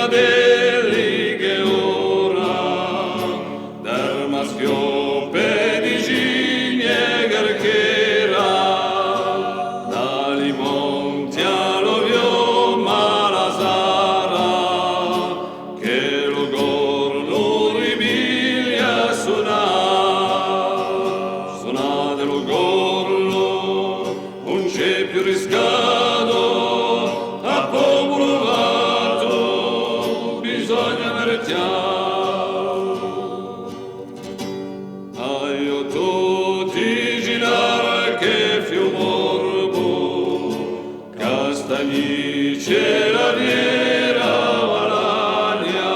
fratelli che ora del maschio pedicine garchera dali monti all'ovio malasara che lo gorlo ribiglia suonate lo gorlo non c'è più riscatto a popolo vato bisogna mertiamo aio tutti girare che fiu morbo castagnice la riera valagna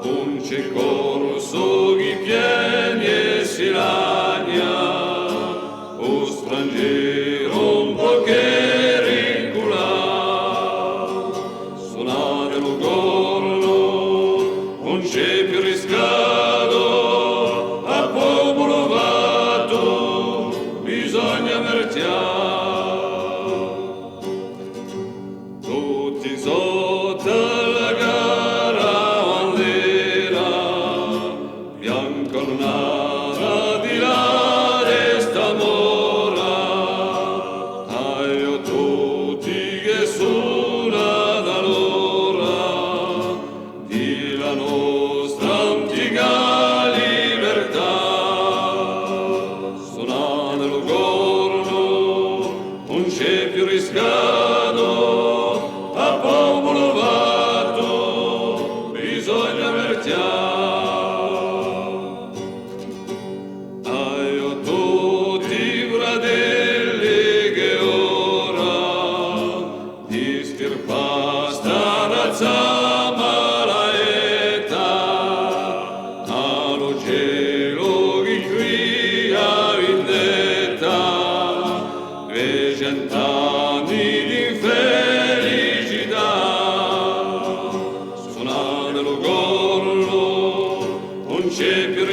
un c'è corso chi pieni e si lagna o straniero un po' che rincula suonate lo gorlo non c'è più riscatto a popolo vato bisogna mertiamo tutti sotto la gara bandera bianca ornata di là resta mora aio tutti che suona da l'ora di la nostra antica libertà suonate lo gorlo non c'è più riscatto a popolo vato bisogna mertiamo aio tutti fratelli che ora di stirpa sta razza malaeta allo cielo chi cria vendetta e cent'anni di felicità suonate lo gorlo non c'è più